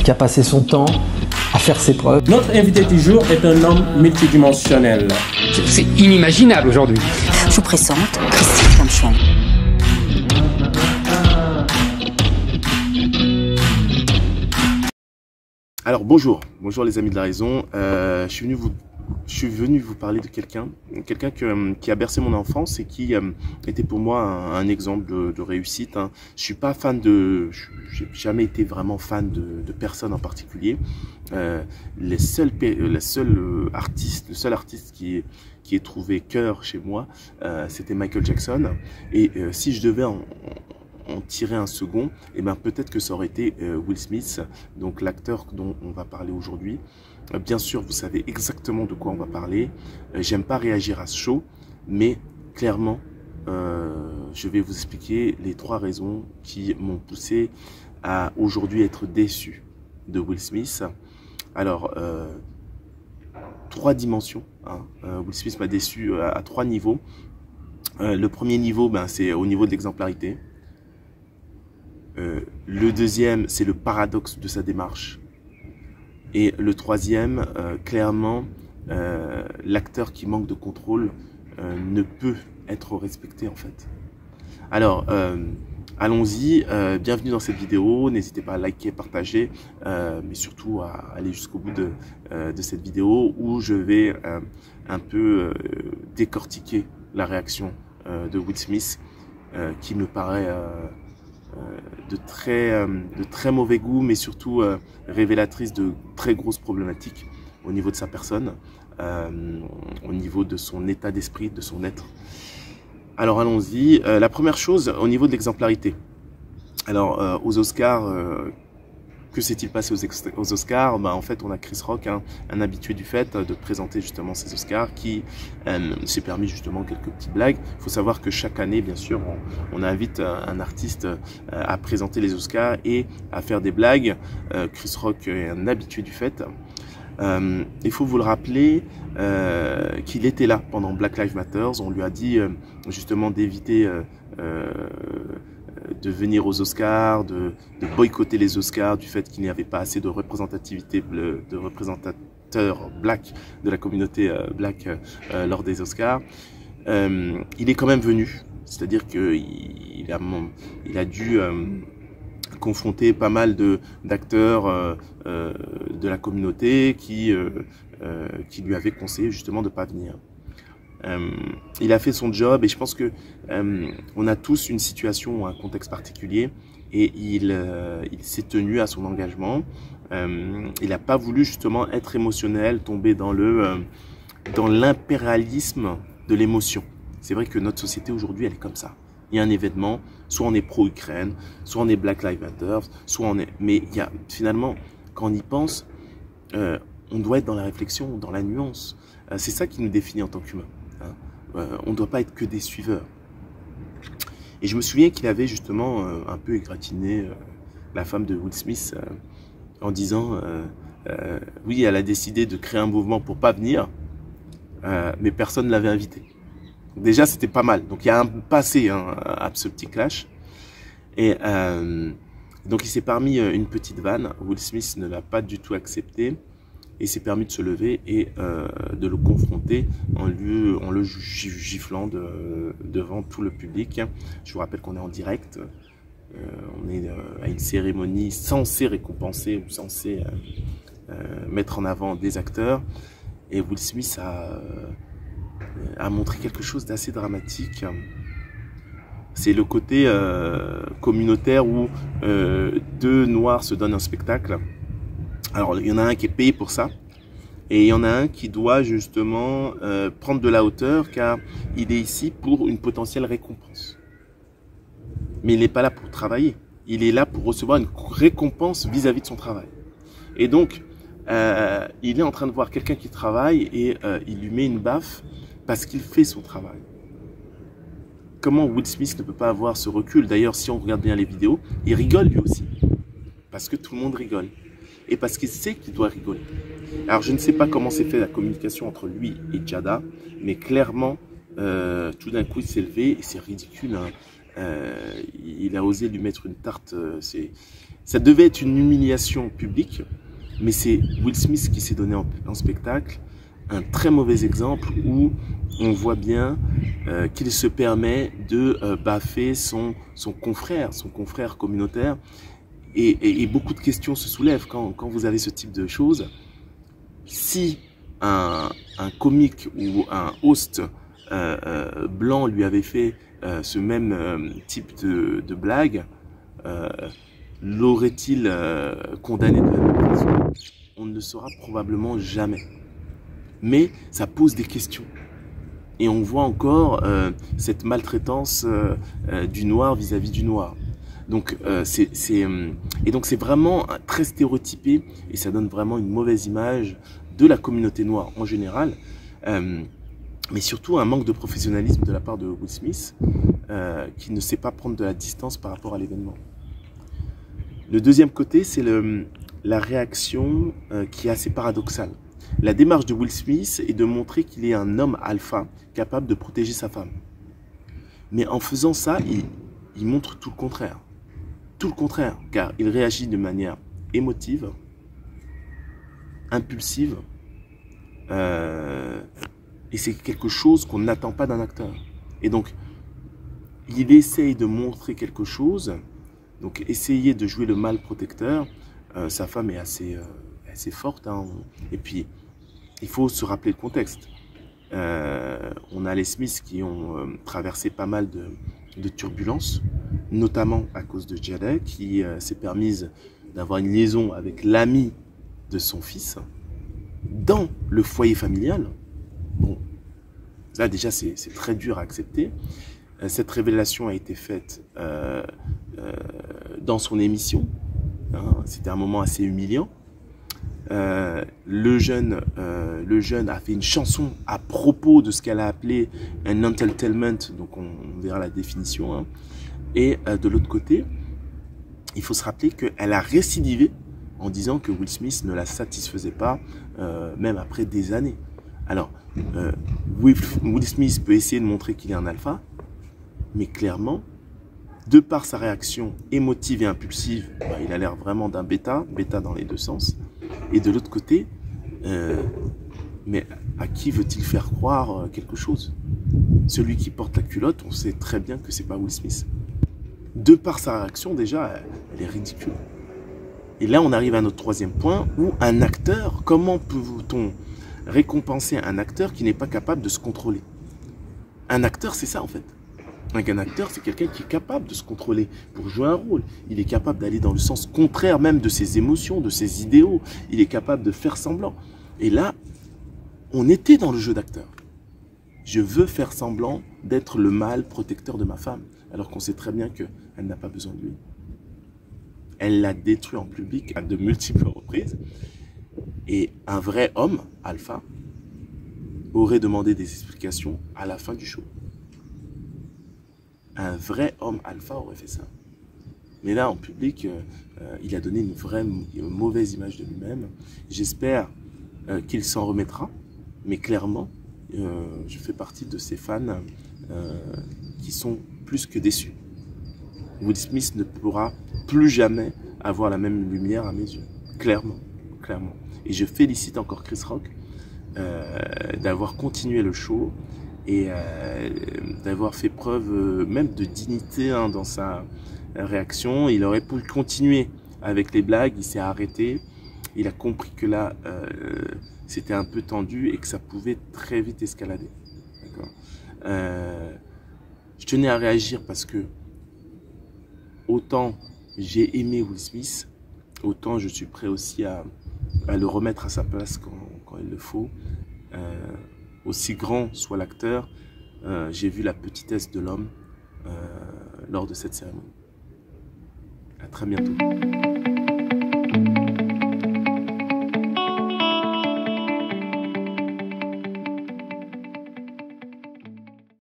Qui a passé son temps à faire ses preuves. Notre invité du jour est un homme multidimensionnel. C'est inimaginable aujourd'hui. Je vous présente Christine Kamchen. Alors bonjour les amis de la raison. Je suis venu vous parler de quelqu'un qui a bercé mon enfance et qui était pour moi un exemple de réussite. Je j'ai jamais été vraiment fan de personne en particulier. Le seul artiste qui ait trouvé cœur chez moi, c'était Michael Jackson. Et si je devais en tirer un second, et ben peut-être que ça aurait été Will Smith, donc l'acteur dont on va parler aujourd'hui. Bien sûr, vous savez exactement de quoi on va parler. J'aime pas réagir à ce show, mais clairement, je vais vous expliquer les 3 raisons qui m'ont poussé à aujourd'hui être déçu de Will Smith. Alors, 3 dimensions. Will Smith m'a déçu à 3 niveaux. Le premier niveau, c'est au niveau de l'exemplarité. Le deuxième, c'est le paradoxe de sa démarche. Et le troisième, clairement, l'acteur qui manque de contrôle ne peut être respecté en fait. Alors, allons-y, bienvenue dans cette vidéo, n'hésitez pas à liker, partager, mais surtout à aller jusqu'au bout de cette vidéo où je vais un peu décortiquer la réaction de Will Smith qui me paraît de très mauvais goût, mais surtout révélatrice de très grosses problématiques au niveau de sa personne, au niveau de son état d'esprit, de son être. Alors allons-y. La première chose, au niveau de l'exemplarité. Alors aux Oscars, que s'est-il passé aux Oscars? En fait, on a Chris Rock, un habitué du fait de présenter justement ces Oscars, qui s'est permis justement quelques petites blagues. Il faut savoir que chaque année, bien sûr, on invite un artiste à présenter les Oscars et à faire des blagues. Chris Rock est un habitué du fait. Il faut vous le rappeler qu'il était là pendant Black Lives Matter. On lui a dit justement d'éviter de venir aux Oscars, de boycotter les Oscars du fait qu'il n'y avait pas assez de représentativité, de représentateurs black de la communauté black lors des Oscars. Il est quand même venu, c'est-à-dire qu'il a dû confronter pas mal d'acteurs de la communauté qui lui avaient conseillé justement de ne pas venir. Il a fait son job et je pense que on a tous une situation ou un contexte particulier et il s'est tenu à son engagement. Il n'a pas voulu justement être émotionnel, tomber dans l'impérialisme de l'émotion. C'est vrai que notre société aujourd'hui elle est comme ça. Il y a un événement, soit on est pro-Ukraine, soit on est Black Lives Matter, soit on est... Mais il y a, finalement, quand on y pense, on doit être dans la réflexion, dans la nuance. C'est ça qui nous définit en tant qu'humains. On ne doit pas être que des suiveurs. Et je me souviens qu'il avait justement un peu égratigné la femme de Will Smith en disant oui, elle a décidé de créer un mouvement pour pas venir, mais personne ne l'avait invité. Déjà, c'était pas mal. Donc, il y a un passé à ce petit clash. Et donc, il s'est permis une petite vanne. Will Smith ne l'a pas du tout accepté. Et s'est permis de se lever et de le confronter en le giflant devant tout le public. Je vous rappelle qu'on est en direct. On est à une cérémonie censée récompenser ou censée mettre en avant des acteurs. Et Will Smith a montré quelque chose d'assez dramatique. C'est le côté communautaire où 2 noirs se donnent un spectacle. Alors, il y en a un qui est payé pour ça, et il y en a un qui doit justement prendre de la hauteur, car il est ici pour une potentielle récompense. Mais il n'est pas là pour travailler, il est là pour recevoir une récompense vis-à-vis de son travail. Et donc, il est en train de voir quelqu'un qui travaille, et il lui met une baffe parce qu'il fait son travail. Comment Will Smith ne peut pas avoir ce recul? D'ailleurs, si on regarde bien les vidéos, il rigole lui aussi, parce que tout le monde rigole. Et parce qu'il sait qu'il doit rigoler. Alors je ne sais pas comment s'est fait la communication entre lui et Jada, mais clairement, tout d'un coup il s'est levé et c'est ridicule. il a osé lui mettre une tarte. Ça devait être une humiliation publique, mais c'est Will Smith qui s'est donné en spectacle un très mauvais exemple où on voit bien qu'il se permet de baffer son confrère communautaire. Et beaucoup de questions se soulèvent quand vous avez ce type de choses. Si un comique ou un host blanc lui avait fait ce même type de blague, l'aurait-il condamné de la même façon? On ne le saura probablement jamais. Mais ça pose des questions. Et on voit encore cette maltraitance du noir vis-à-vis du noir. Donc c'est vraiment très stéréotypé et ça donne vraiment une mauvaise image de la communauté noire en général, mais surtout un manque de professionnalisme de la part de Will Smith qui ne sait pas prendre de la distance par rapport à l'événement. Le deuxième côté, c'est la réaction qui est assez paradoxale. La démarche de Will Smith est de montrer qu'il est un homme alpha capable de protéger sa femme. Mais en faisant ça, il montre tout le contraire. Tout le contraire, car il réagit de manière émotive, impulsive, et c'est quelque chose qu'on n'attend pas d'un acteur. Et donc, il essaye de montrer quelque chose, donc essayer de jouer le mâle protecteur. Sa femme est assez forte, hein, et puis il faut se rappeler le contexte. On a les Smiths qui ont traversé pas mal de turbulences, notamment à cause de Jada, qui s'est permise d'avoir une liaison avec l'ami de son fils dans le foyer familial. Bon, là déjà c'est très dur à accepter. Cette révélation a été faite dans son émission. Hein, c'était un moment assez humiliant. Le jeune a fait une chanson à propos de ce qu'elle a appelé un entertainment, donc on verra la définition. Hein. Et de l'autre côté, il faut se rappeler qu'elle a récidivé en disant que Will Smith ne la satisfaisait pas, même après des années. Alors, Will Smith peut essayer de montrer qu'il est un alpha, mais clairement, de par sa réaction émotive et impulsive, il a l'air vraiment d'un bêta dans les deux sens. Et de l'autre côté, mais à qui veut-il faire croire quelque chose? Celui qui porte la culotte, on sait très bien que c'est pas Will Smith. De par sa réaction, déjà, elle est ridicule. Et là, on arrive à notre troisième point, où un acteur, comment peut-on récompenser un acteur qui n'est pas capable de se contrôler? Un acteur, c'est ça en fait. Un acteur, c'est quelqu'un qui est capable de se contrôler pour jouer un rôle. Il est capable d'aller dans le sens contraire même de ses émotions, de ses idéaux. Il est capable de faire semblant. Et là, on était dans le jeu d'acteur. Je veux faire semblant d'être le mâle protecteur de ma femme, alors qu'on sait très bien qu'elle n'a pas besoin de lui. Elle l'a détruit en public à de multiples reprises. Et un vrai homme, alpha, aurait demandé des explications à la fin du show. Un vrai homme alpha aurait fait ça. Mais là, en public, il a donné une mauvaise image de lui-même. J'espère qu'il s'en remettra. Mais clairement, je fais partie de ces fans qui sont plus que déçus. Will Smith ne pourra plus jamais avoir la même lumière à mes yeux. Clairement, clairement. Et je félicite encore Chris Rock d'avoir continué le show et d'avoir fait preuve même de dignité hein, dans sa réaction. Il aurait pu continuer avec les blagues, il s'est arrêté. Il a compris que là, c'était un peu tendu et que ça pouvait très vite escalader. Je tenais à réagir parce que autant j'ai aimé Will Smith, autant je suis prêt aussi à le remettre à sa place quand il le faut. Aussi grand soit l'acteur, j'ai vu la petitesse de l'homme lors de cette cérémonie. À très bientôt.